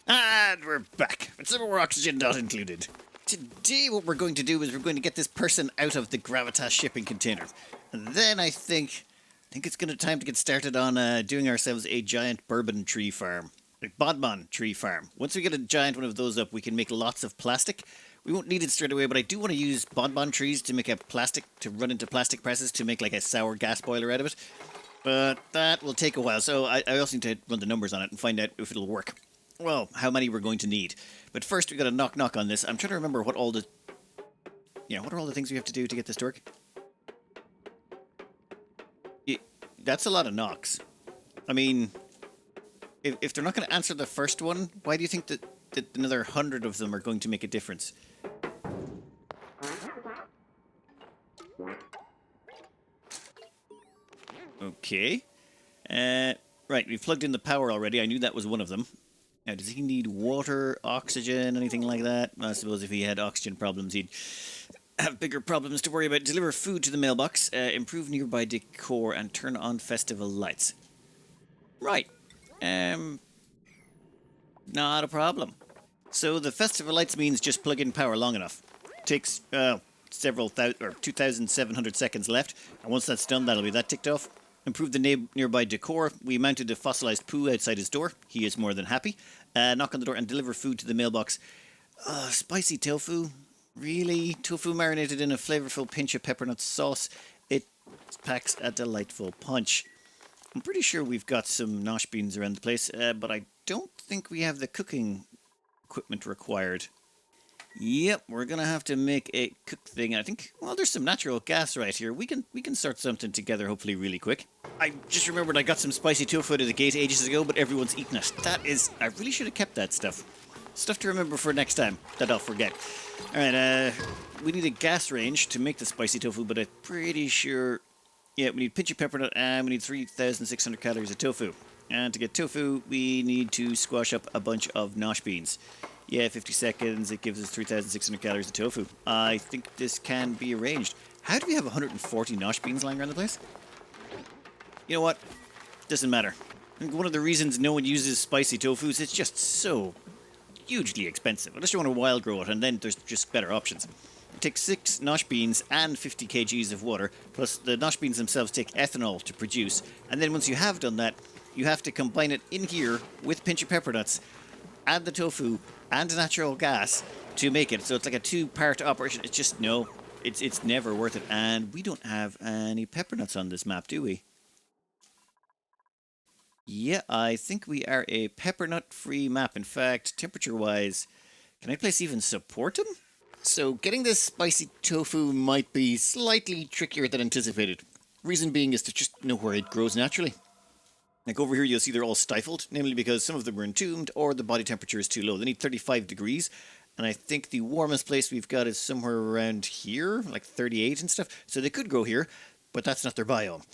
And we're back, with some more oxygen not included. Today what we're going to do is we're going to get this person out of the Gravitas shipping container. And then I think it's going to time to get started on doing ourselves a giant bourbon tree farm. A bonbon tree farm. Once we get a giant one of those up, we can make lots of plastic. We won't need it straight away, but I do want to use bonbon trees to make a plastic, to run into plastic presses to make like a sour gas boiler out of it. But that will take a while, so I also need to run the numbers on it and find out if it'll work. Well, how many we're going to need. But first we got to knock on this. I'm trying to remember what all the... what are all the things we have to do to get this to work? That's a lot of knocks. I mean, if they're not going to answer the first one, why do you think that another 100 of them are going to make a difference? Okay. Right, we've plugged in the power already. I knew that was one of them. Now, does he need water, oxygen, anything like that? I suppose if he had oxygen problems, he'd have bigger problems to worry about. Deliver food to the mailbox, improve nearby decor, and turn on festival lights. Right. Not a problem. So the festival lights means just plug in power long enough. Takes several thousand or 2,700 seconds left, and once that's done, that'll be that ticked off. Improve the nearby decor. We mounted a fossilized poo outside his door. He is more than happy. Knock on the door and deliver food to the mailbox. Spicy tofu? Really? Tofu marinated in a flavorful pinch of peppernut sauce. It packs a delightful punch. I'm pretty sure we've got some nosh beans around the place, but I don't think we have the cooking equipment required. Yep, we're gonna have to make a cook thing. I think, well, there's some natural gas right here. We can start something together, hopefully, really quick. I just remembered I got some spicy tofu at the gate ages ago, but everyone's eaten it. I really should have kept that stuff. Stuff to remember for next time that I'll forget. All right, we need a gas range to make the spicy tofu, but I'm pretty sure. Yeah, we need pinch of pepper nut, and we need 3,600 calories of tofu. And to get tofu, we need to squash up a bunch of nosh beans. Yeah, 50 seconds, it gives us 3,600 calories of tofu. I think this can be arranged. How do we have 140 nosh beans lying around the place? You know what? Doesn't matter. I think one of the reasons no one uses spicy tofu is it's just so hugely expensive. Unless you want to wild grow it, and then there's just better options. It takes 6 nosh beans and 50 kgs of water, plus the nosh beans themselves take ethanol to produce. And then once you have done that, you have to combine it in here with pinch of pepper nuts, add the tofu, and natural gas to make it. So it's like a 2-part operation. It's just, no, it's never worth it. And we don't have any pepper nuts on this map, do we? Yeah, I think we are a pepper nut free map. In fact, temperature-wise, can I place even support them? So getting this spicy tofu might be slightly trickier than anticipated. Reason being is to just know where it grows naturally. Like over here, you'll see they're all stifled, namely because some of them were entombed or the body temperature is too low. They need 35 degrees, and I think the warmest place we've got is somewhere around here, like 38 and stuff. So they could grow here, but that's not their biome.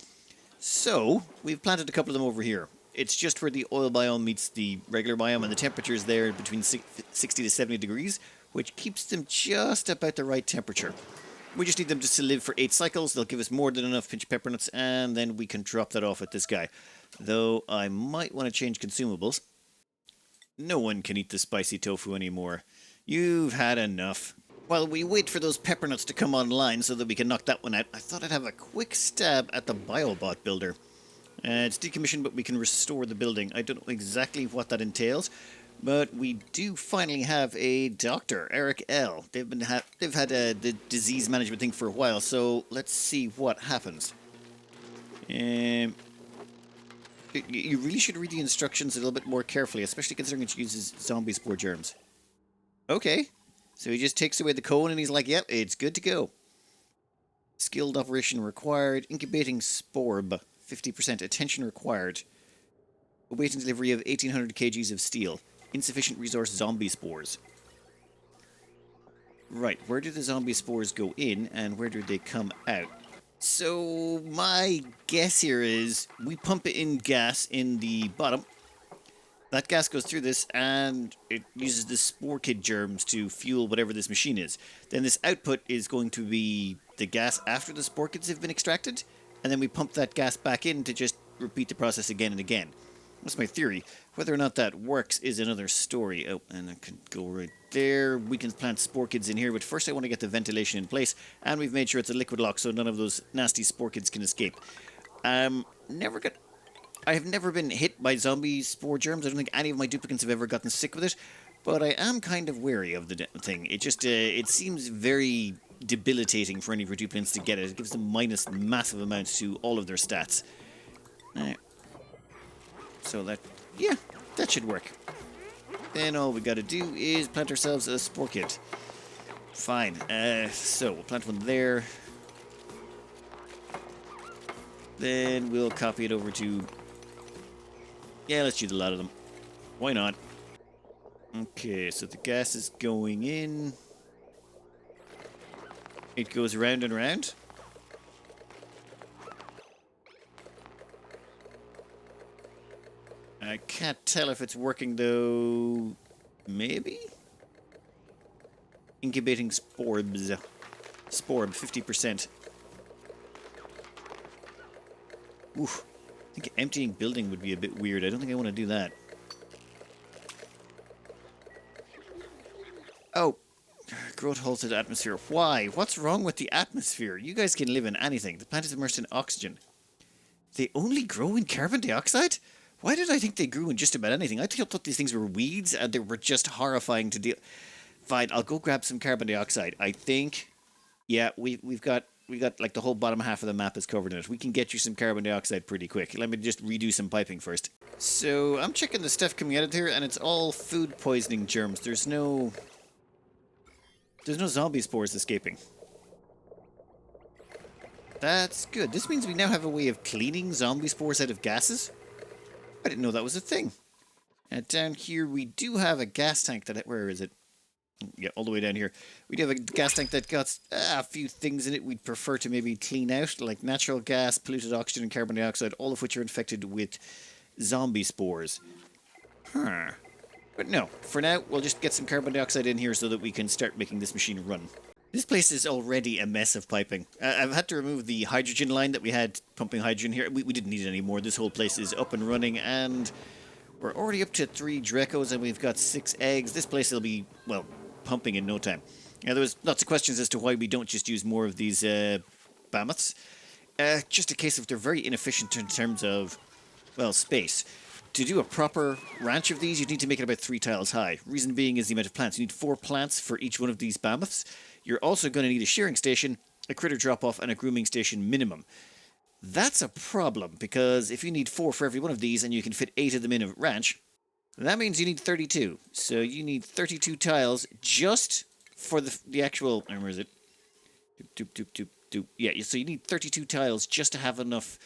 So we've planted a couple of them over here. It's just where the oil biome meets the regular biome, and the temperature is there between 60 to 70 degrees, which keeps them just about the right temperature. We just need them just to live for 8 cycles. They'll give us more than enough pinch pepper nuts, and then we can drop that off at this guy. Though I might want to change consumables. No one can eat the spicy tofu anymore. You've had enough. While we wait for those pepper nuts to come online so that we can knock that one out, I thought I'd have a quick stab at the Biobot builder. It's decommissioned, but we can restore the building. I don't know exactly what that entails, but we do finally have a doctor, Eric L. They've had the disease management thing for a while, so let's see what happens. You really should read the instructions a little bit more carefully, especially considering it uses zombie spore germs. Okay, so he just takes away the cone and he's like, yep, it's good to go. Skilled operation required. Incubating sporb. 50% attention required. Awaiting delivery of 1,800 kgs of steel. Insufficient resource zombie spores. Right, where do the zombie spores go in and where do they come out? So my guess here is we pump in gas in the bottom. That gas goes through this and it uses the spore kid germs to fuel whatever this machine is. Then this output is going to be the gas after the spore kids have been extracted. And then we pump that gas back in to just repeat the process again and again. That's my theory. Whether or not that works is another story. Oh, and I can go right there. We can plant spore kids in here, but first I want to get the ventilation in place, and we've made sure it's a liquid lock so none of those nasty spore kids can escape. Never got... I have never been hit by zombie spore germs. I don't think any of my duplicants have ever gotten sick with it, but I am kind of wary of the thing. It just, it seems very debilitating for any of your duplicants to get it. It gives them minus massive amounts to all of their stats. So that... yeah, that should work. Then all we gotta do is plant ourselves a spore kit. Fine. So we'll plant one there. Then we'll copy it over to... yeah, let's use a lot of them. Why not? Okay, so the gas is going in. It goes around and around. I can't tell if it's working though. Maybe? Incubating sporbs. Sporb, 50%. Oof. I think emptying building would be a bit weird. I don't think I want to do that. Oh. Growth halted atmosphere. Why? What's wrong with the atmosphere? You guys can live in anything. The plant is immersed in oxygen. They only grow in carbon dioxide? Why did I think they grew in just about anything? I thought these things were weeds and they were just horrifying to deal. Fine, I'll go grab some carbon dioxide. I think, yeah, we got like the whole bottom half of the map is covered in it. We can get you some carbon dioxide pretty quick. Let me just redo some piping first. So I'm checking the stuff coming out of here, and it's all food poisoning germs. There's no zombie spores escaping. That's good. This means we now have a way of cleaning zombie spores out of gases. I didn't know that was a thing. And down here we do have a gas tank that... where is it? Yeah, all the way down here. We do have a gas tank that got a few things in it we'd prefer to maybe clean out, like natural gas, polluted oxygen, and carbon dioxide, all of which are infected with zombie spores. Huh. But no, for now, we'll just get some carbon dioxide in here so that we can start making this machine run. This place is already a mess of piping. I've had to remove the hydrogen line that we had pumping hydrogen here. We didn't need it anymore. This whole place is up and running, and we're already up to 3 Draccos, and we've got 6 eggs. This place will be, well, pumping in no time. Now, there was lots of questions as to why we don't just use more of these mammoths. Just a case of they're very inefficient in terms of, well, space. To do a proper ranch of these, you need to make it about 3 tiles high. Reason being is the amount of plants. You need 4 plants for each one of these mammoths. You're also going to need a shearing station, a critter drop-off, and a grooming station minimum. That's a problem, because if you need 4 for every one of these and you can fit 8 of them in a ranch, that means you need 32. So you need 32 tiles just for the actual... where is it? Yeah, so you need 32 tiles just to have enough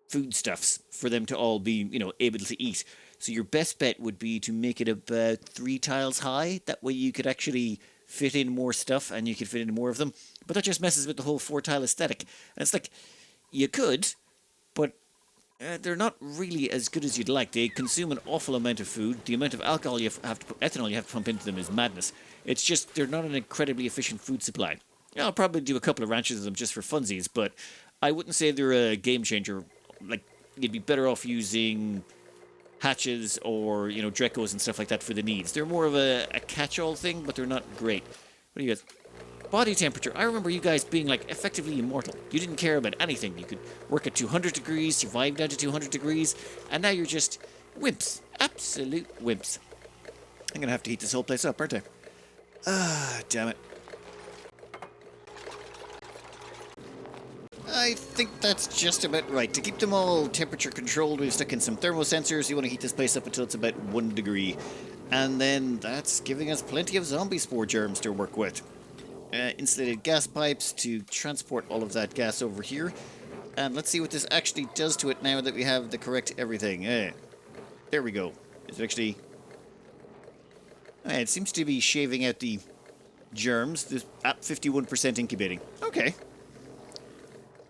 foodstuffs for them to all be, able to eat. So your best bet would be to make it about 3 tiles high. That way you could actually fit in more stuff and you could fit in more of them. But that just messes with the whole 4-tile aesthetic. And it's like, you could, but they're not really as good as you'd like. They consume an awful amount of food. The amount of alcohol ethanol you have to pump into them is madness. It's just, they're not an incredibly efficient food supply. I'll probably do a couple of ranches of them just for funsies, but I wouldn't say they're a game changer. Like, you'd be better off using hatches or, Draccos and stuff like that for the needs. They're more of a catch-all thing, but they're not great. What do you guys... Body temperature. I remember you guys being, like, effectively immortal. You didn't care about anything. You could work at 200 degrees, survive down to 200 degrees, and now you're just wimps. Absolute wimps. I'm gonna have to heat this whole place up, aren't I? Ah, damn it. I think that's just about right. To keep them all temperature controlled, we've stuck in some thermosensors. You want to heat this place up until it's about 1 degree. And then that's giving us plenty of zombie spore germs to work with. Insulated gas pipes to transport all of that gas over here. And let's see what this actually does to it now that we have the correct everything. There we go. It's actually... it seems to be shaving out the germs. This at 51% incubating. Okay.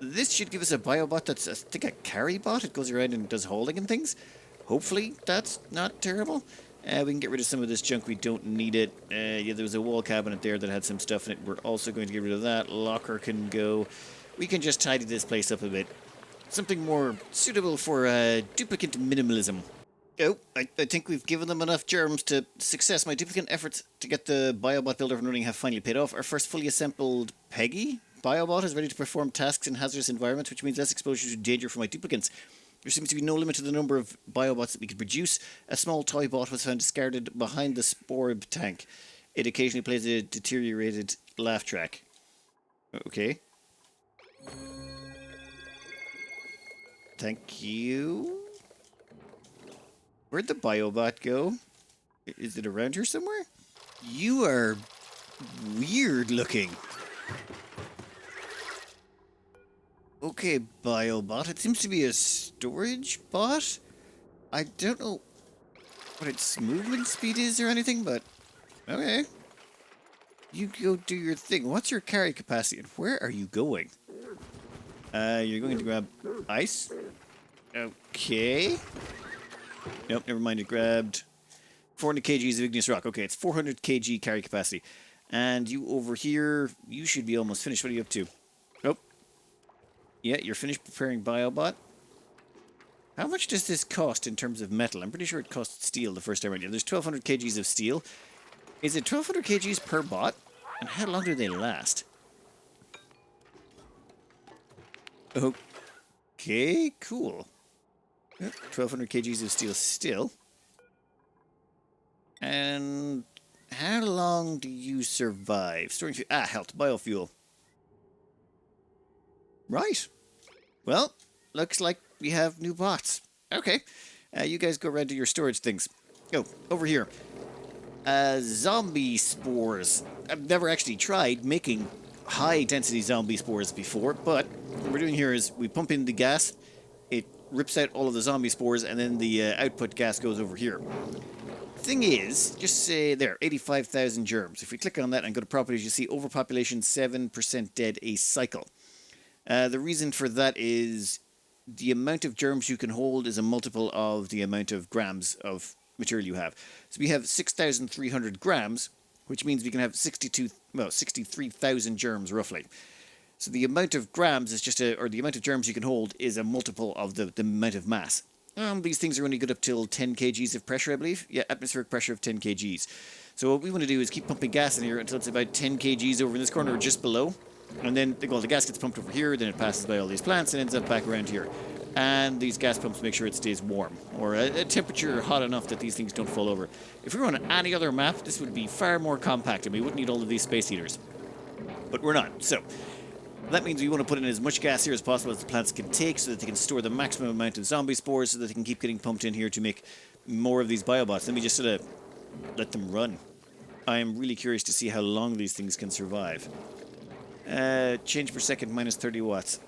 This should give us a Biobot that's, I think, a carry bot. It goes around and does holding and things. Hopefully that's not terrible. We can get rid of some of this junk. We don't need it. Yeah, there was a wall cabinet there that had some stuff in it. We're also going to get rid of that. Locker can go. We can just tidy this place up a bit. Something more suitable for duplicant minimalism. Oh, I think we've given them enough germs to success. My duplicant efforts to get the Biobot builder running have finally paid off. Our first fully assembled Peggy Biobot is ready to perform tasks in hazardous environments, which means less exposure to danger for my duplicants. There seems to be no limit to the number of Biobots that we can produce. A small toy bot was found discarded behind the Sporb tank. It occasionally plays a deteriorated laugh track. Okay. Thank you. Where'd the Biobot go? Is it around here somewhere? You are weird looking. Okay, Biobot. It seems to be a storage bot. I don't know what its movement speed is or anything, but okay. You go do your thing. What's your carry capacity and where are you going? You're going to grab ice? Okay. Nope, never mind. It grabbed 400 kgs of igneous rock. Okay, it's 400 kg carry capacity. And you over here, you should be almost finished. What are you up to? Oh. Yeah, you're finished preparing Biobot. How much does this cost in terms of metal? I'm pretty sure it costs steel the first time around. Yeah, there's 1200 kgs of steel. Is it 1200 kgs per bot? And how long do they last? Okay, cool. 1200 kgs of steel still. And how long do you survive? Storing fuel. Health. Biofuel. Right. Well, looks like we have new bots. Okay. You guys go around to your storage things. Oh, over here. Zombie spores. I've never actually tried making high-density zombie spores before, but what we're doing here is we pump in the gas, it rips out all of the zombie spores, and then the output gas goes over here. Thing is, just say there, 85,000 germs. If we click on that and go to properties, you see overpopulation 7% dead a cycle. The reason for that is the amount of germs you can hold is a multiple of the amount of grams of material you have. So we have 6,300 grams, which means we can have 63,000 germs roughly. So the amount of grams is just or the amount of germs you can hold is a multiple of the amount of mass. These things are only good up till 10 kgs of pressure, I believe. Yeah, atmospheric pressure of 10 kgs. So what we want to do is keep pumping gas in here until it's about 10 kgs over in this corner or just below. And then the gas gets pumped over here, then it passes by all these plants and ends up back around here. And these gas pumps make sure it stays warm, or a temperature hot enough that these things don't fall over. If we were on any other map, this would be far more compact and we wouldn't need all of these space heaters. But we're not, so that means we want to put in as much gas here as possible as the plants can take so that they can store the maximum amount of zombie spores so that they can keep getting pumped in here to make more of these biobots. Let me just sort of let them run. I am really curious to see how long these things can survive. Change per second minus 30 watts.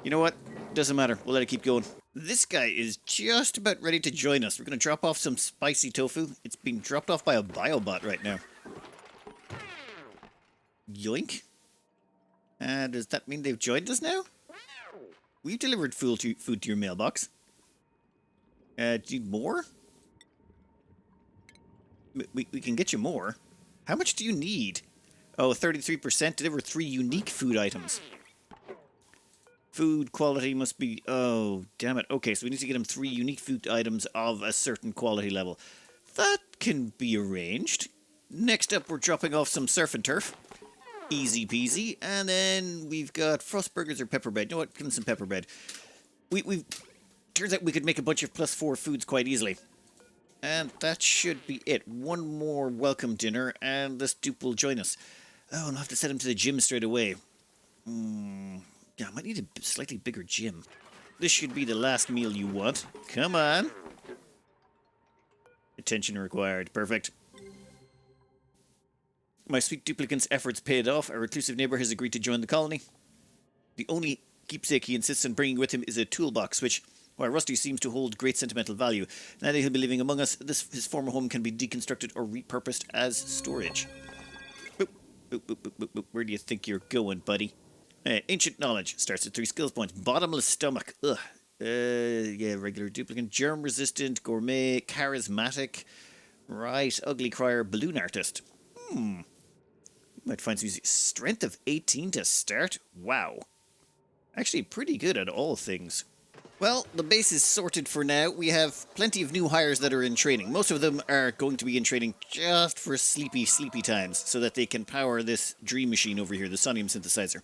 You know what? Doesn't matter. We'll let it keep going. This guy is just about ready to join us. We're going to drop off some spicy tofu. It's being dropped off by a biobot right now. Yoink. Does that mean they've joined us now? We've delivered food to your mailbox. Do you need more? We can get you more. How much do you need? Oh, 33%. Deliver 3 unique food items. Food quality must be... Oh, damn it. Okay, so we need to get him 3 unique food items of a certain quality level. That can be arranged. Next up, we're dropping off some surf and turf. Easy peasy. And then we've got frost burgers or pepper bread. You know what? Give him some pepper bread. We've... Turns out we could make a bunch of +4 foods quite easily. And that should be it. One more welcome dinner, and this dupe will join us. Oh, and I'll have to send him to the gym straight away. Yeah, I might need a slightly bigger gym. This should be the last meal you want. Come on. Attention required. Perfect. My sweet duplicant's efforts paid off. Our reclusive neighbor has agreed to join the colony. The only keepsake he insists on bringing with him is a toolbox, which, while rusty, seems to hold great sentimental value. Now that he'll be living among us, his former home can be deconstructed or repurposed as storage. Where do you think you're going, buddy? Ancient knowledge starts at 3 skills points. Bottomless stomach. Ugh. Yeah, regular duplicant. Germ resistant. Gourmet. Charismatic. Right. Ugly crier. Balloon artist. You might find some music. Strength of 18 to start. Wow. Actually, pretty good at all things. Well, the base is sorted for now. We have plenty of new hires that are in training. Most of them are going to be in training just for sleepy times so that they can power this dream machine over here, the sonium synthesizer.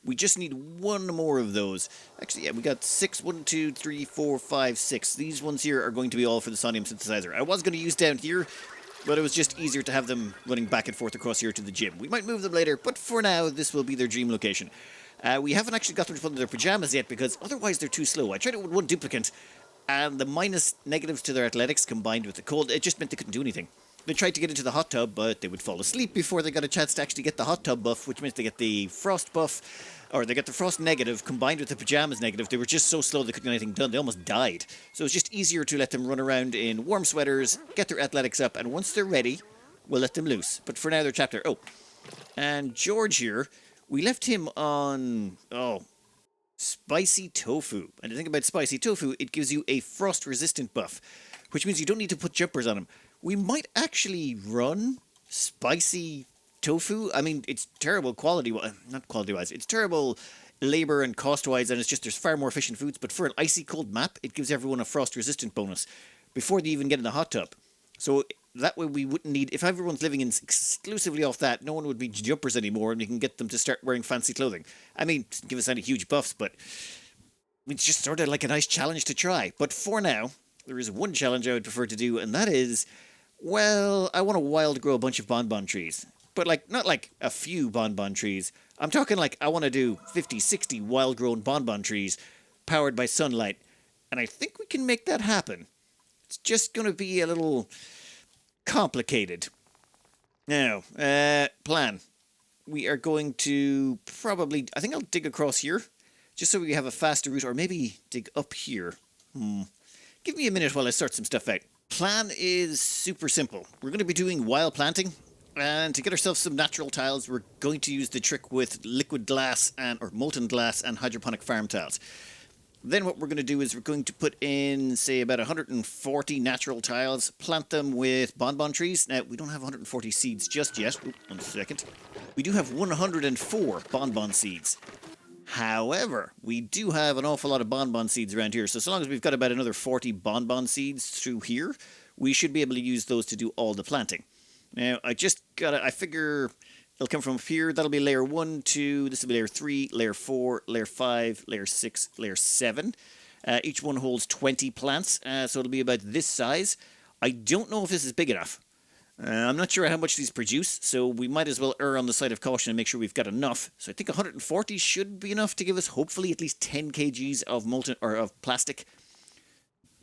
We just need one more of those. Actually, yeah, we got six. 1, 2, 3, 4, 5, 6. These ones here are going to be all for the sonium synthesizer. I was going to use down here, but it was just easier to have them running back and forth across here to the gym. We might move them later, but for now, this will be their dream location. We haven't actually got them to put in their pajamas yet because otherwise they're too slow. I tried it with one duplicant, and the minus negatives to their athletics combined with the cold, it just meant they couldn't do anything. They tried to get into the hot tub, but they would fall asleep before they got a chance to actually get the hot tub buff, which meant they get the frost buff, or they get the frost negative combined with the pajamas negative. They were just so slow they couldn't get anything done. They almost died. So it's just easier to let them run around in warm sweaters, get their athletics up, and once they're ready, we'll let them loose. But for now, they're trapped there. Oh, and George here, we left him on, spicy tofu. And the thing about spicy tofu, it gives you a frost resistant buff, which means you don't need to put jumpers on him. We might actually run spicy tofu. I mean, it's terrible not quality-wise, it's terrible labor and cost-wise, and it's just there's far more efficient foods, but for an icy cold map, it gives everyone a frost-resistant bonus before they even get in the hot tub. So that way we wouldn't need, if everyone's living in exclusively off that, no one would be jumpers anymore, and we can get them to start wearing fancy clothing. I mean, it doesn't give us any huge buffs, but it's just sort of like a nice challenge to try. But for now, there is one challenge I would prefer to do, and that is, well, I want to wild grow a bunch of bonbon trees. But not like a few bonbon trees. I'm talking like I want to do 50, 60 wild grown bonbon trees powered by sunlight. And I think we can make that happen. It's just going to be a little complicated. Now, plan. We are going to probably, I think I'll dig across here, just so we have a faster route, or maybe dig up here. Give me a minute while I sort some stuff out. Plan is super simple. We're going to be doing wild planting, and to get ourselves some natural tiles, we're going to use the trick with liquid glass or molten glass and hydroponic farm tiles. Then what we're going to do is we're going to put in, say, about 140 natural tiles, plant them with bonbon trees. Now, we don't have 140 seeds just yet. Oop, 1 second. We do have 104 bonbon seeds. However, we do have an awful lot of bonbon seeds around here, so long as we've got about another 40 bonbon seeds through here, we should be able to use those to do all the planting. Now, I figure it'll come from up here. That'll be layer 1, 2, this will be layer 3, layer 4, layer 5, layer 6, layer 7. Each one holds 20 plants, so it'll be about this size. I don't know if this is big enough. I'm not sure how much these produce, so we might as well err on the side of caution and make sure we've got enough. So I think 140 should be enough to give us hopefully at least 10 kgs of molten or of plastic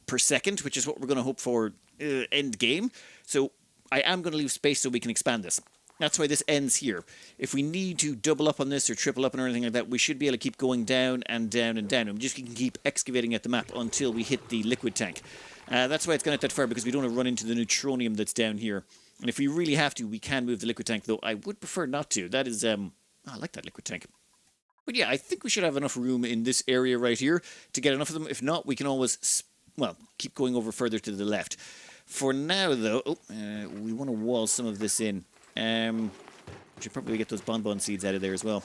per second, which is what we're going to hope for end game. So I am going to leave space so we can expand this. That's why this ends here. If we need to double up on this or triple up on or anything like that, we should be able to keep going down and down and down. And we just can keep excavating at the map until we hit the liquid tank. That's why it's gone out that far, because we don't want to run into the neutronium that's down here. And if we really have to, we can move the liquid tank, though I would prefer not to. That is, I like that liquid tank. But yeah, I think we should have enough room in this area right here to get enough of them. If not, we can always, keep going over further to the left. For now, though, we want to wall some of this in. Should probably get those bonbon seeds out of there as well.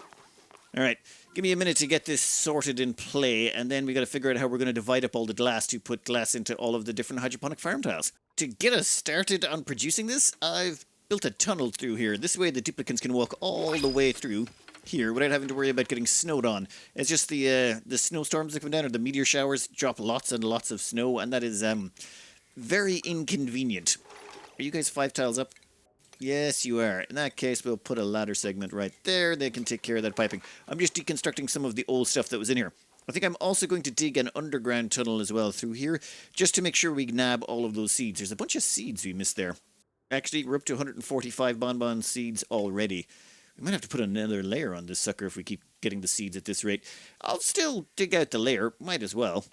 All right, give me a minute to get this sorted in play, and then we got to figure out how we're going to divide up all the glass to put glass into all of the different hydroponic farm tiles. To get us started on producing this, I've built a tunnel through here. This way the duplicants can walk all the way through here without having to worry about getting snowed on. It's just the snowstorms that come down, or the meteor showers drop lots and lots of snow, and that is very inconvenient. Are you guys 5 tiles up? Yes, you are. In that case, we'll put a ladder segment right there. They can take care of that piping. I'm just deconstructing some of the old stuff that was in here. I think I'm also going to dig an underground tunnel as well through here, just to make sure we nab all of those seeds. There's a bunch of seeds we missed there. Actually, we're up to 145 bonbon seeds already. We might have to put another layer on this sucker if we keep getting the seeds at this rate. I'll still dig out the layer. Might as well.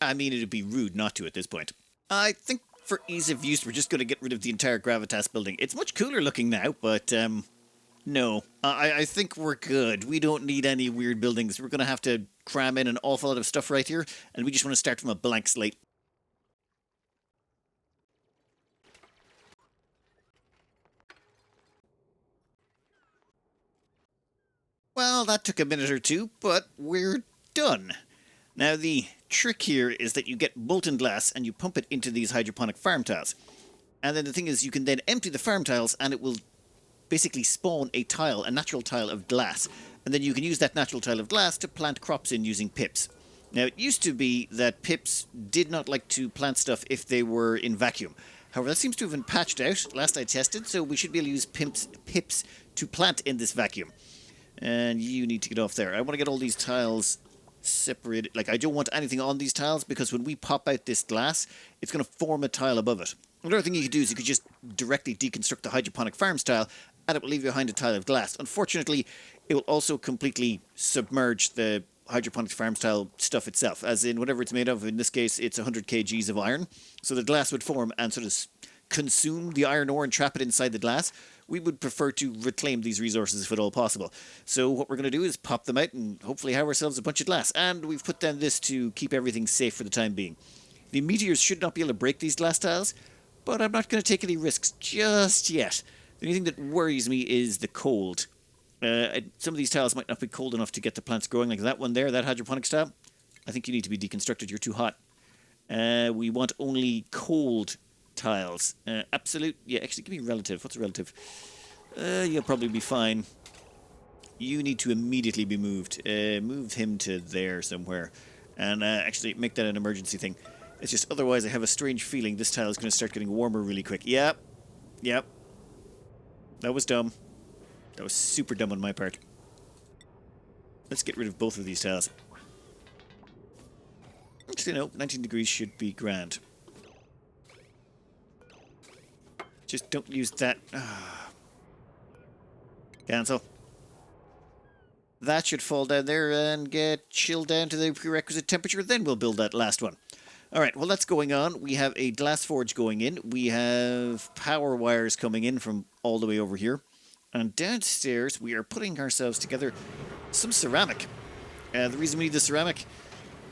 I mean, it'd be rude not to at this point. I think for ease of use, we're just going to get rid of the entire Gravitas building. It's much cooler looking now, but no. I think we're good. We don't need any weird buildings. We're going to have to cram in an awful lot of stuff right here, and we just want to start from a blank slate. Well, that took a minute or two, but we're done. Now the trick here is that you get molten glass and you pump it into these hydroponic farm tiles. And then the thing is you can then empty the farm tiles and it will basically spawn a tile, a natural tile of glass. And then you can use that natural tile of glass to plant crops in using pips. Now, it used to be that pips did not like to plant stuff if they were in vacuum. However, that seems to have been patched out last I tested, so we should be able to use pips to plant in this vacuum. And you need to get off there. I want to get all these tiles separated. Like, I don't want anything on these tiles because when we pop out this glass, it's going to form a tile above it. Another thing you could do is you could just directly deconstruct the hydroponic farms tile and it will leave behind a tile of glass. Unfortunately, it will also completely submerge the hydroponic farm style stuff itself, as in whatever it's made of. In this case, it's 100 kgs of iron. So the glass would form and sort of consume the iron ore and trap it inside the glass. We would prefer to reclaim these resources if at all possible. So what we're going to do is pop them out and hopefully have ourselves a bunch of glass. And we've put down this to keep everything safe for the time being. The meteors should not be able to break these glass tiles, but I'm not going to take any risks just yet. The only thing that worries me is the cold. Some of these tiles might not be cold enough to get the plants growing, like that one there, that hydroponic style. I think you need to be deconstructed. You're too hot. We want only cold tiles. Absolute. Yeah, actually, give me relative. What's a relative? You'll probably be fine. You need to immediately be moved. Move him to there somewhere. And actually, make that an emergency thing. It's just otherwise I have a strange feeling this tile is going to start getting warmer really quick. Yep. Yep. That was dumb. That was super dumb on my part. Let's get rid of both of these tiles. Actually, no. 19 degrees should be grand. Just don't use that. Cancel. That should fall down there and get chilled down to the prerequisite temperature. Then we'll build that last one. Alright, well that's going on. We have a glass forge going in. We have power wires coming in from all the way over here. And downstairs, we are putting ourselves together some ceramic. The reason we need the ceramic,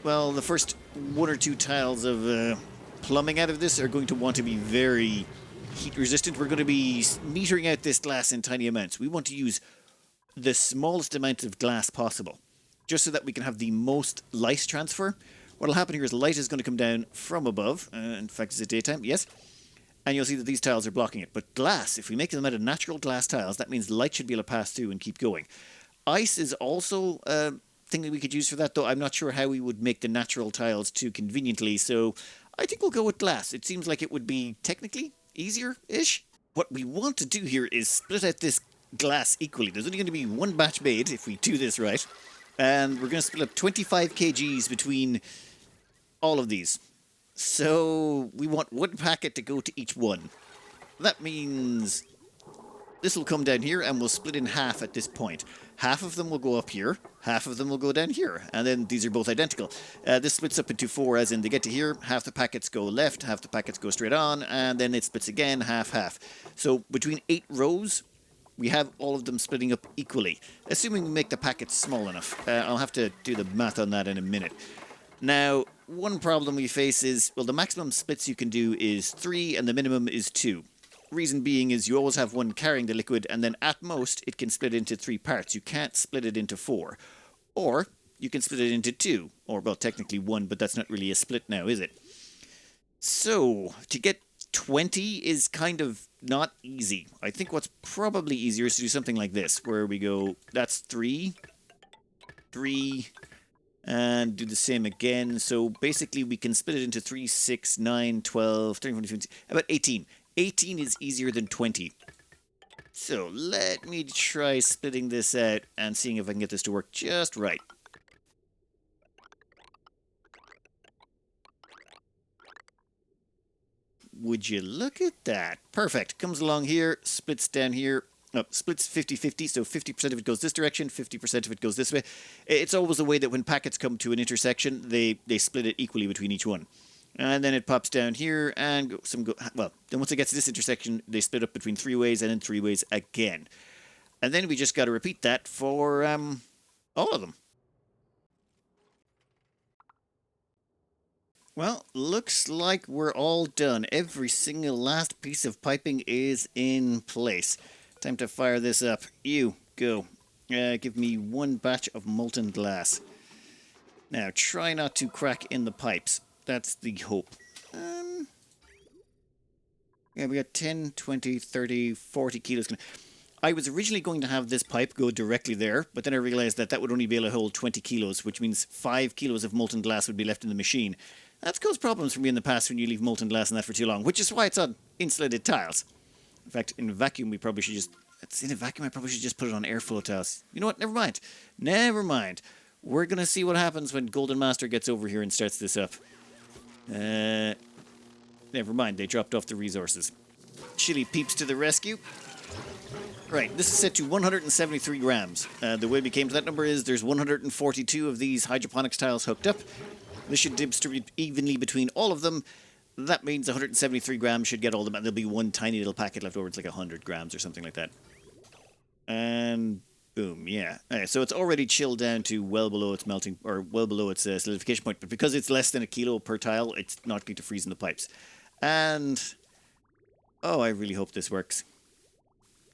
well, the first one or two tiles of plumbing out of this are going to want to be very heat resistant. We're going to be metering out this glass in tiny amounts. We want to use the smallest amount of glass possible, just so that we can have the most light transfer. What will happen here is light is going to come down from above. In fact, is it daytime? Yes. And you'll see that these tiles are blocking it. But glass, if we make them out of natural glass tiles, that means light should be able to pass through and keep going. Ice is also a thing that we could use for that, though I'm not sure how we would make the natural tiles too conveniently, so I think we'll go with glass. It seems like it would be technically easier-ish. What we want to do here is split out this glass equally. There's only going to be one batch made if we do this right, and we're going to split up 25 kgs between all of these. So we want one packet to go to each one. That means this will come down here and we'll split in half at this point. Half of them will go up here, half of them will go down here, and then these are both identical. This splits up into four, as in they get to here, half the packets go left, half the packets go straight on, and then it splits again, half-half. So between 8 rows, we have all of them splitting up equally, assuming we make the packets small enough. I'll have to do the math on that in a minute. Now, one problem we face is, well, the maximum splits you can do is 3 and the minimum is 2. Reason being is you always have one carrying the liquid, and then at most it can split into 3 parts. You can't split it into 4. Or you can split it into 2. Or, well, technically 1, but that's not really a split now, is it? So, to get 20 is kind of not easy. I think what's probably easier is to do something like this, where we go, that's 3, 3... and do the same again. So basically we can split it into 3, 6, 9, 12, 13, 14, 15, about 18. 18 is easier than 20. So let me try splitting this out and seeing if I can get this to work just right. Would you look at that? Perfect. Comes along here, splits down here. No, splits 50-50, so 50% of it goes this direction, 50% of it goes this way. It's always the way that when packets come to an intersection, they split it equally between each one. And then it pops down here, and well, then once it gets to this intersection, they split up between 3 ways, and then 3 ways again. And then we just got to repeat that for all of them. Well, looks like we're all done. Every single last piece of piping is in place. Time to fire this up. You, go. Give me one batch of molten glass. Now, try not to crack in the pipes. That's the hope. Yeah, we got 10, 20, 30, 40 kilos. I was originally going to have this pipe go directly there, but then I realized that that would only be able to hold 20 kilos, which means 5 kilos of molten glass would be left in the machine. That's caused problems for me in the past when you leave molten glass in that for too long, which is why it's on insulated tiles. In fact, in a vacuum, we probably should just... It's in a vacuum, I probably should just put it on airflow tiles. You know what? Never mind. Never mind. We're going to see what happens when Golden Master gets over here and starts this up. Never mind. They dropped off the resources. Chili peeps to the rescue. Right, this is set to 173 grams. The way we came to that number is there's 142 of these hydroponics tiles hooked up. This should distribute evenly between all of them. That means 173 grams should get all of them, and there'll be one tiny little packet left over. It's like 100 grams or something like that. And boom, yeah. Right, so it's already chilled down to well below its melting, or well below its solidification point. But because it's less than a kilo per tile, it's not going to freeze in the pipes. And oh, I really hope this works.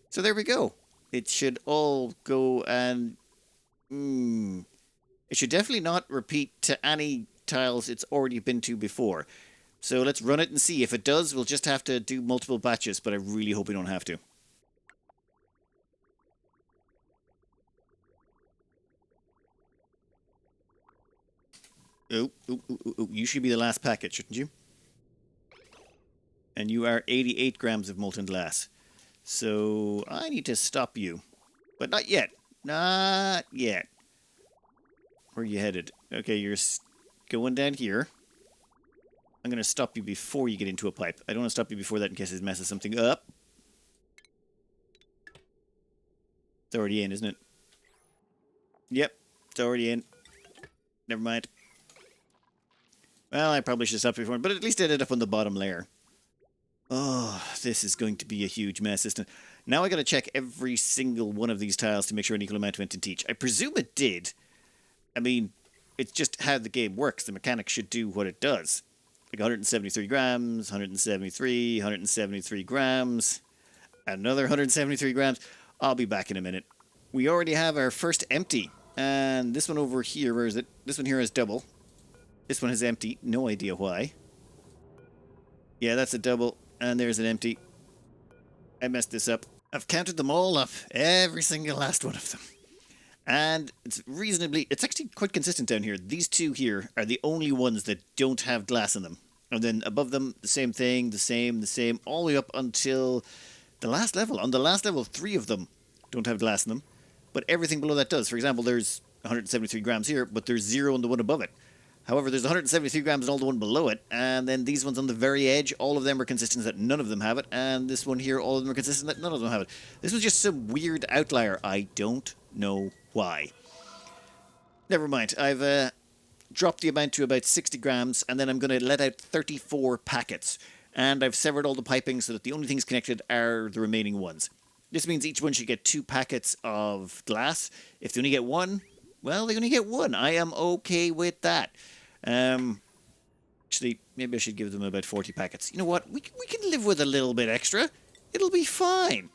So there we go. It should all go and... It should definitely not repeat to any tiles it's already been to before. So let's run it and see. If it does, we'll just have to do multiple batches, but I really hope we don't have to. Oh, you should be the last packet, shouldn't you? And you are 88 grams of molten glass. So I need to stop you. But not yet. Not yet. Where are you headed? Okay, you're going down here. I'm going to stop you before you get into a pipe. I don't want to stop you before that in case it messes something up. It's already in, isn't it? Yep, it's already in. Never mind. Well, I probably should have stopped before, but at least it ended up on the bottom layer. Oh, this is going to be a huge mess, isn't it? Now I got to check every single one of these tiles to make sure an equal amount went into each. I presume it did. I mean, it's just how the game works. The mechanic should do what it does. Like 173 grams, 173 grams, another 173 grams. I'll be back in a minute. We already have our first empty. And this one over here, where is it? This one here is double. This one is empty. No idea why. Yeah, that's a double. And there's an empty. I messed this up. I've counted them all up. Every single last one of them. And it's actually quite consistent down here. These two here are the only ones that don't have glass in them. And then above them, the same thing, the same, all the way up until the last level. On the last level, 3 of them don't have glass in them. But everything below that does. For example, there's 173 grams here, but there's 0 on the one above it. However, there's 173 grams in all the one below it, and then these ones on the very edge, all of them are consistent that none of them have it, and this one here, all of them are consistent that none of them have it. This was just some weird outlier. I don't know why. Never mind. I've dropped the amount to about 60 grams, and then I'm going to let out 34 packets. And I've severed all the piping so that the only things connected are the remaining ones. This means each one should get 2 packets of glass. If they only get 1, well, they only get 1. I am okay with that. Actually, maybe I should give them about 40 packets. You know what? We can live with a little bit extra. It'll be fine.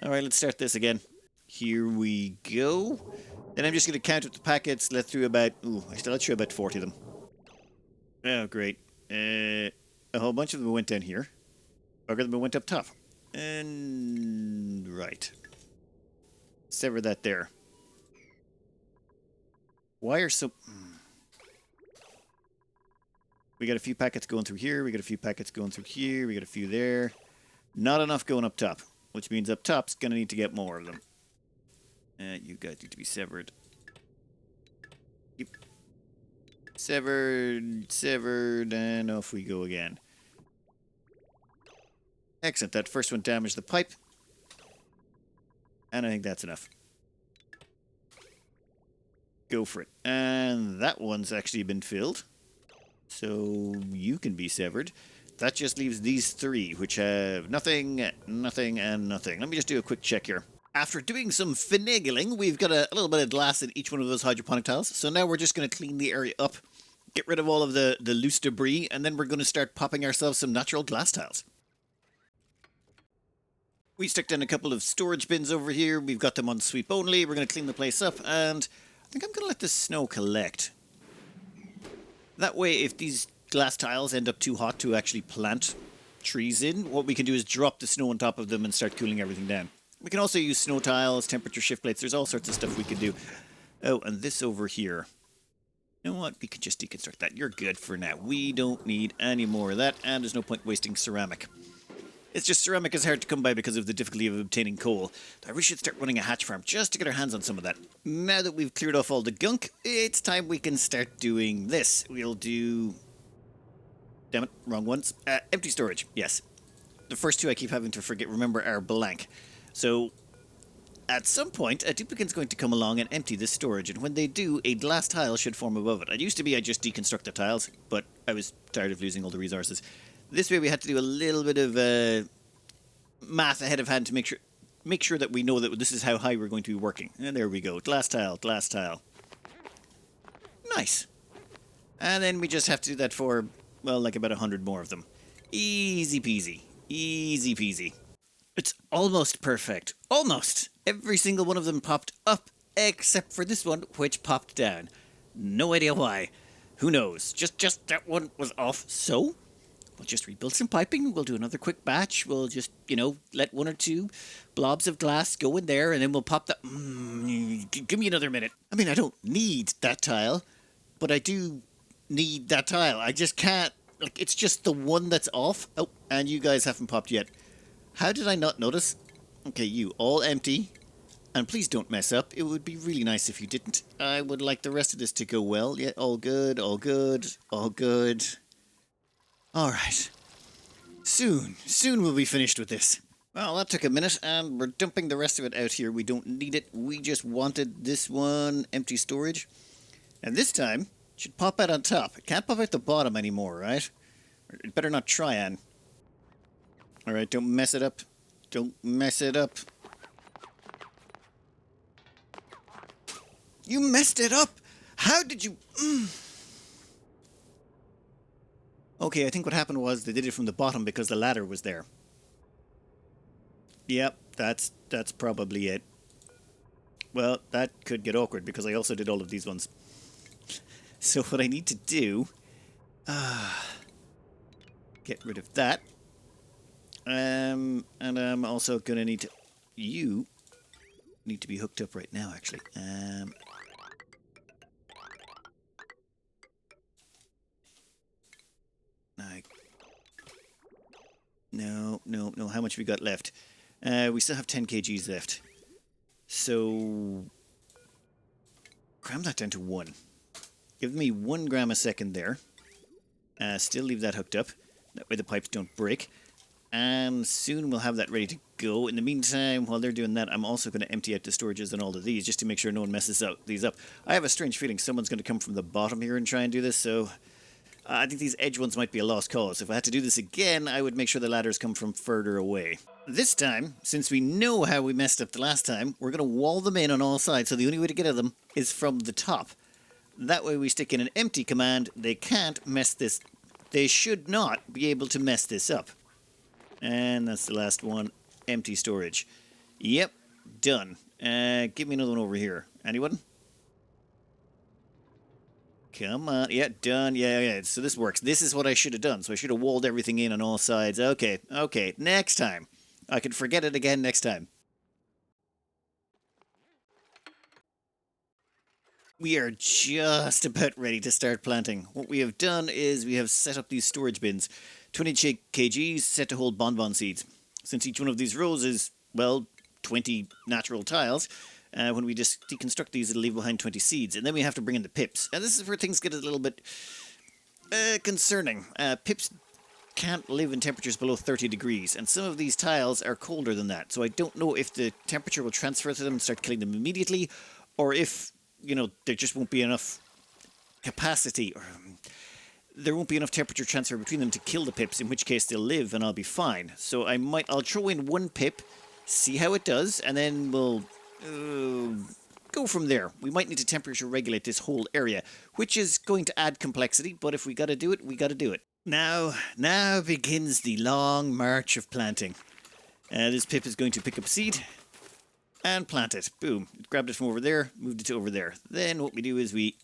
All right, let's start this again. Here we go. Then I'm just going to count up the packets. Let through about... Ooh, I still let through about 40 of them. Oh, great. A whole bunch of them went down here. Other of them went up top. And... Right. Sever that there. Wire so... We got a few packets going through here. We got a few packets going through here. We got a few there. Not enough going up top. Which means up top's going to need to get more of them. You guys need to be severed. Yep. Severed, and off we go again. Excellent. That first one damaged the pipe. And I think that's enough. Go for it. And that one's actually been filled. So you can be severed. That just leaves these 3, which have nothing, nothing, and nothing. Let me just do a quick check here. After doing some finagling, we've got a little bit of glass in each one of those hydroponic tiles. So now we're just going to clean the area up, get rid of all of the loose debris, and then we're going to start popping ourselves some natural glass tiles. We stuck down a couple of storage bins over here. We've got them on sweep only. We're going to clean the place up, and I think I'm going to let the snow collect. That way, if these glass tiles end up too hot to actually plant trees in, what we can do is drop the snow on top of them and start cooling everything down. We can also use snow tiles, temperature shift plates. There's all sorts of stuff we could do. Oh, and this over here. You know what? We can just deconstruct that. You're good for now. We don't need any more of that, and there's no point wasting ceramic. It's just ceramic is hard to come by because of the difficulty of obtaining coal. I wish we'd start running a hatch farm just to get our hands on some of that. Now that we've cleared off all the gunk, it's time we can start doing this. We'll do... Damn it, wrong ones. Empty storage, yes. The first two I keep having to remember are blank. So, at some point, a duplicant's going to come along and empty this storage, and when they do, a glass tile should form above it. It used to be I just deconstruct the tiles, but I was tired of losing all the resources. This way we had to do a little bit of math ahead of hand to make sure that we know that this is how high we're going to be working. And there we go. Glass tile, glass tile. Nice. And then we just have to do that for, well, like about 100 more of them. Easy peasy. Easy peasy. It's almost perfect. Almost. Every single one of them popped up, except for this one, which popped down. No idea why. Who knows? Just that one was off. So, we'll just rebuild some piping. We'll do another quick batch. We'll just, let one or two blobs of glass go in there, and then we'll pop that. Give me another minute. I mean, I don't need that tile, but I do need that tile. I just can't. Like, it's just the one that's off. Oh, and you guys haven't popped yet. How did I not notice? Okay, you all empty. And please don't mess up. It would be really nice if you didn't. I would like the rest of this to go well. Yeah, all good, all good, all good. Alright. Soon we'll be finished with this. Well, that took a minute, and we're dumping the rest of it out here. We don't need it. We just wanted this one empty storage. And this time, it should pop out on top. It can't pop out the bottom anymore, right? It better not try, Anne. Alright, don't mess it up. Don't mess it up. You messed it up! How did you... Okay, I think what happened was they did it from the bottom because the ladder was there. Yep, that's probably it. Well, that could get awkward because I also did all of these ones. So what I need to do... get rid of that. And I'm also going to need to... You need to be hooked up right now, actually. No. How much have we got left? We still have 10 kgs left. So... cram that down to 1. Give me 1 gram a second there. Still leave that hooked up. That way the pipes don't break. And soon we'll have that ready to go. In the meantime, while they're doing that, I'm also going to empty out the storages and all of these, just to make sure no one messes these up. I have a strange feeling someone's going to come from the bottom here and try and do this, so... I think these edge ones might be a lost cause. If I had to do this again, I would make sure the ladders come from further away. This time, since we know how we messed up the last time, we're going to wall them in on all sides, so the only way to get at them is from the top. That way we stick in an empty command. They can't mess this... They should not be able to mess this up. And that's the last one. Empty storage. Yep, done. Give me another one over here. Anyone? Come on. Yeah, done. Yeah. So this works. This is what I should have done. So I should have walled everything in on all sides. Okay. Next time. I can forget it again next time. We are just about ready to start planting. What we have done is we have set up these storage bins. 20 kgs set to hold bonbon seeds. Since each one of these rows is, well, 20 natural tiles, when we just deconstruct these, it'll leave behind 20 seeds. And then we have to bring in the pips. And this is where things get a little bit concerning. Pips can't live in temperatures below 30 degrees. And some of these tiles are colder than that. So I don't know if the temperature will transfer to them and start killing them immediately. Or if, there just won't be enough capacity. Or there won't be enough temperature transfer between them to kill the pips. In which case they'll live and I'll be fine. So I'll throw in 1 pip. See how it does. And then we'll... go from there. We might need to temperature regulate this whole area, which is going to add complexity, but if we gotta do it, we gotta do it. Now begins the long march of planting. This pip is going to pick up seed and plant it. Boom. It grabbed it from over there, moved it to over there. Then what we do is we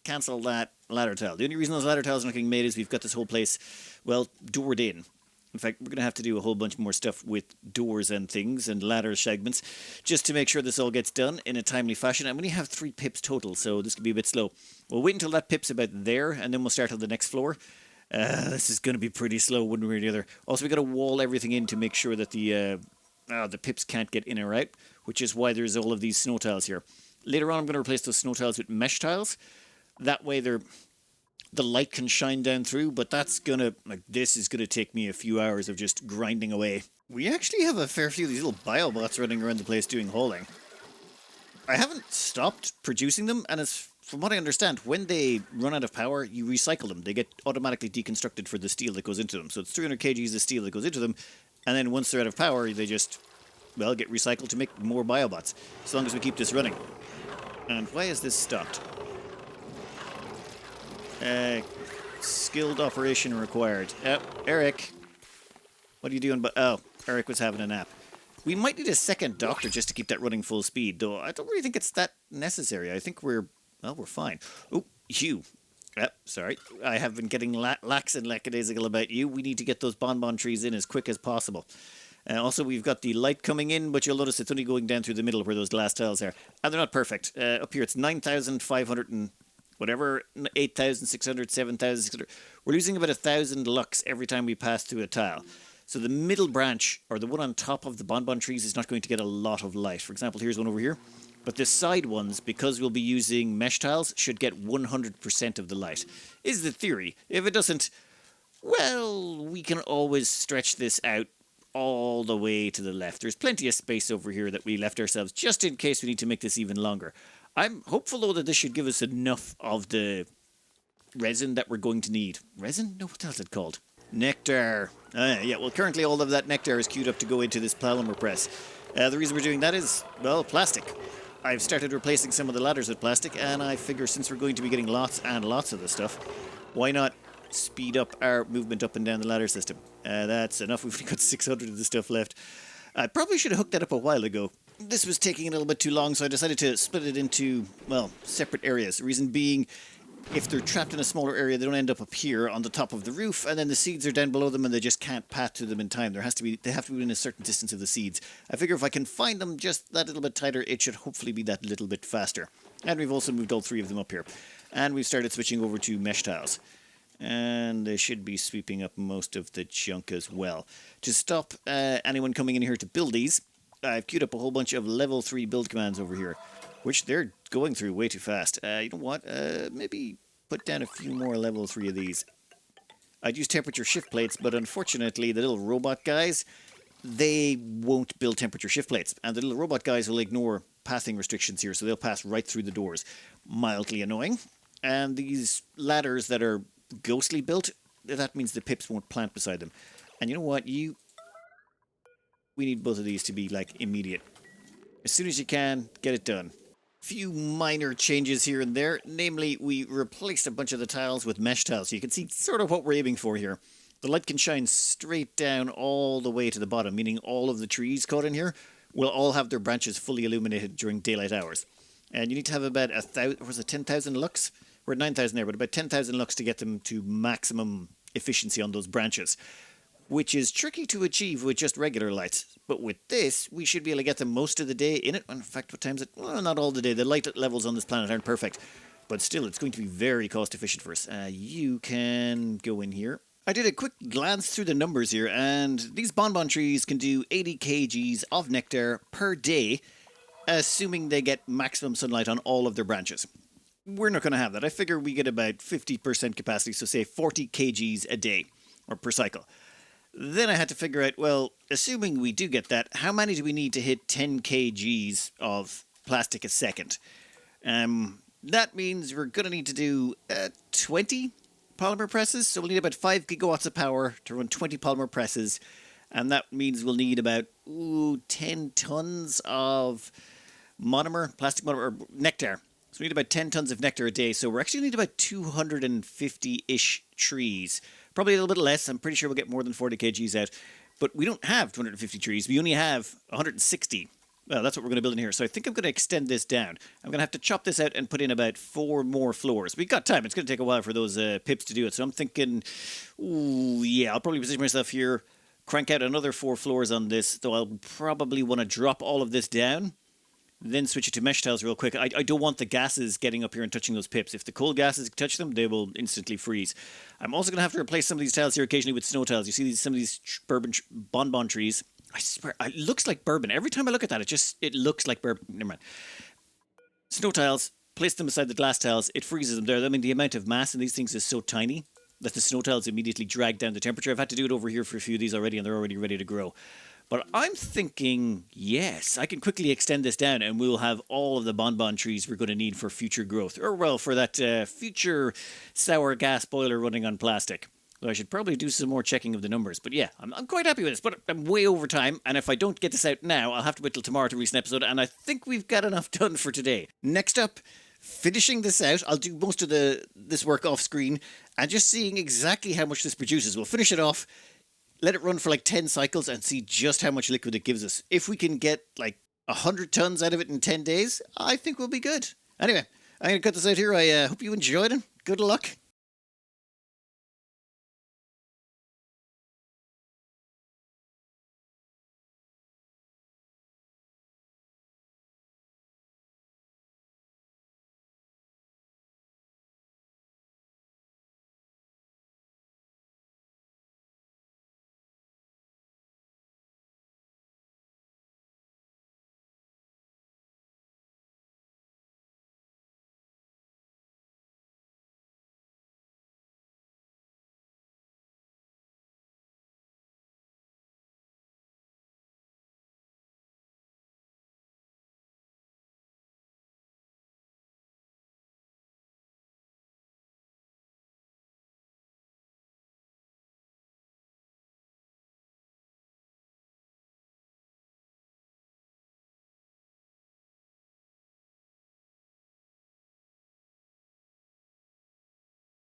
cancel that, ladder tile. The only reason those ladder tiles are not getting made is we've got this whole place, well, doored in. In fact, we're going to have to do a whole bunch more stuff with doors and things and ladder segments just to make sure this all gets done in a timely fashion. And we only have 3 pips total, so this could be a bit slow. We'll wait until that pip's about there, and then we'll start on the next floor. This is going to be pretty slow, one way or the other. Also, we've got to wall everything in to make sure that the pips can't get in or out, which is why there's all of these snow tiles here. Later on, I'm going to replace those snow tiles with mesh tiles. That way the light can shine down through, but this is gonna take me a few hours of just grinding away. We actually have a fair few of these little biobots running around the place doing hauling. I haven't stopped producing them, and from what I understand, when they run out of power, you recycle them. They get automatically deconstructed for the steel that goes into them. So it's 300 kgs of steel that goes into them, and then once they're out of power, they just, well, get recycled to make more biobots, as long as we keep this running. And why is this stopped? Skilled operation required. Eric. What are you doing? Eric was having a nap. We might need a second doctor just to keep that running full speed, though I don't really think it's that necessary. I think we're fine. Oh, you. Sorry. I have been getting lax and lackadaisical about you. We need to get those bonbon trees in as quick as possible. Also, we've got the light coming in, but you'll notice it's only going down through the middle where those glass tiles are. And they're not perfect. Up here, it's 9,500 and whatever, 8,600, 7,600. We're losing about 1,000 lux every time we pass through a tile. So the middle branch, or the one on top of the bonbon trees, is not going to get a lot of light. For example, here's one over here. But the side ones, because we'll be using mesh tiles, should get 100% of the light. Is the theory. If it doesn't, well, we can always stretch this out all the way to the left. There's plenty of space over here that we left ourselves, just in case we need to make this even longer. I'm hopeful, though, that this should give us enough of the resin that we're going to need. Resin? No, what else is it called? Nectar. Yeah, well, currently all of that nectar is queued up to go into this polymer press. The reason we're doing that is, well, plastic. I've started replacing some of the ladders with plastic, and I figure since we're going to be getting lots and lots of this stuff, why not speed up our movement up and down the ladder system? That's enough. We've only got 600 of the stuff left. I probably should have hooked that up a while ago. This was taking a little bit too long, so I decided to split it into, well, separate areas. The reason being, if they're trapped in a smaller area, they don't end up here on the top of the roof, and then the seeds are down below them and they just can't path to them in time. They have to be within a certain distance of the seeds. I figure if I can find them just that little bit tighter, it should hopefully be that little bit faster. And we've also moved all 3 of them up here. And we've started switching over to mesh tiles. And they should be sweeping up most of the junk as well. To stop anyone coming in here to build these, I've queued up a whole bunch of level 3 build commands over here, which they're going through way too fast. You know what? Maybe put down a few more level 3 of these. I'd use temperature shift plates, but unfortunately the little robot guys, they won't build temperature shift plates. And the little robot guys will ignore pathing restrictions here, so they'll pass right through the doors. Mildly annoying. And these ladders that are ghostly built, that means the pips won't plant beside them. And you know what? We need both of these to be, like, immediate. As soon as you can, get it done. Few minor changes here and there. Namely, we replaced a bunch of the tiles with mesh tiles, so you can see sort of what we're aiming for here. The light can shine straight down all the way to the bottom, meaning all of the trees caught in here will all have their branches fully illuminated during daylight hours. And you need to have about 10,000 lux? We're at 9,000 there, but about 10,000 lux to get them to maximum efficiency on those branches, which is tricky to achieve with just regular lights. But with this, we should be able to get them most of the day in it. In fact, what time is it? Well, not all the day. The light levels on this planet aren't perfect. But still, it's going to be very cost efficient for us. You can go in here. I did a quick glance through the numbers here, and these bonbon trees can do 80 kgs of nectar per day, assuming they get maximum sunlight on all of their branches. We're not going to have that. I figure we get about 50% capacity, so say 40 kgs a day, or per cycle. Then I had to figure out, well, assuming we do get that, how many do we need to hit 10 kgs of plastic a second? That means we're going to need to do 20 polymer presses, so we'll need about 5 gigawatts of power to run 20 polymer presses, and that means we'll need about 10 tons of plastic monomer, or nectar. So we need about 10 tons of nectar a day, so we're actually going to need about 250-ish trees. Probably a little bit less. I'm pretty sure we'll get more than 40 kgs out. But we don't have 250 trees. We only have 160. Well, that's what we're going to build in here. So I think I'm going to extend this down. I'm going to have to chop this out and put in about 4 more floors. We've got time. It's going to take a while for those pips to do it. So I'm thinking, ooh, yeah, I'll probably position myself here, crank out another 4 floors on this, though I'll probably want to drop all of this down, then switch it to mesh tiles real quick. I don't want the gases getting up here and touching those pips. If the cold gases touch them, they will instantly freeze. I'm also going to have to replace some of these tiles here occasionally with snow tiles. You see some of these bonbon trees. I swear, it looks like bourbon. Every time I look at that, it looks like bourbon. Never mind. Snow tiles, place them beside the glass tiles. It freezes them there. I mean, the amount of mass in these things is so tiny that the snow tiles immediately drag down the temperature. I've had to do it over here for a few of these already, and they're already ready to grow. But I'm thinking, yes, I can quickly extend this down and we'll have all of the bonbon trees we're going to need for future growth. Or, well, for that future sour gas boiler running on plastic. Though I should probably do some more checking of the numbers. But yeah, I'm quite happy with this. But I'm way over time. And if I don't get this out now, I'll have to wait till tomorrow to release an episode. And I think we've got enough done for today. Next up, finishing this out. I'll do most of this work off screen. And just seeing exactly how much this produces. We'll finish it off. Let it run for like 10 cycles and see just how much liquid it gives us. If we can get like 100 tons out of it in 10 days, I think we'll be good. Anyway, I'm going to cut this out here. I hope you enjoyed it. Good luck.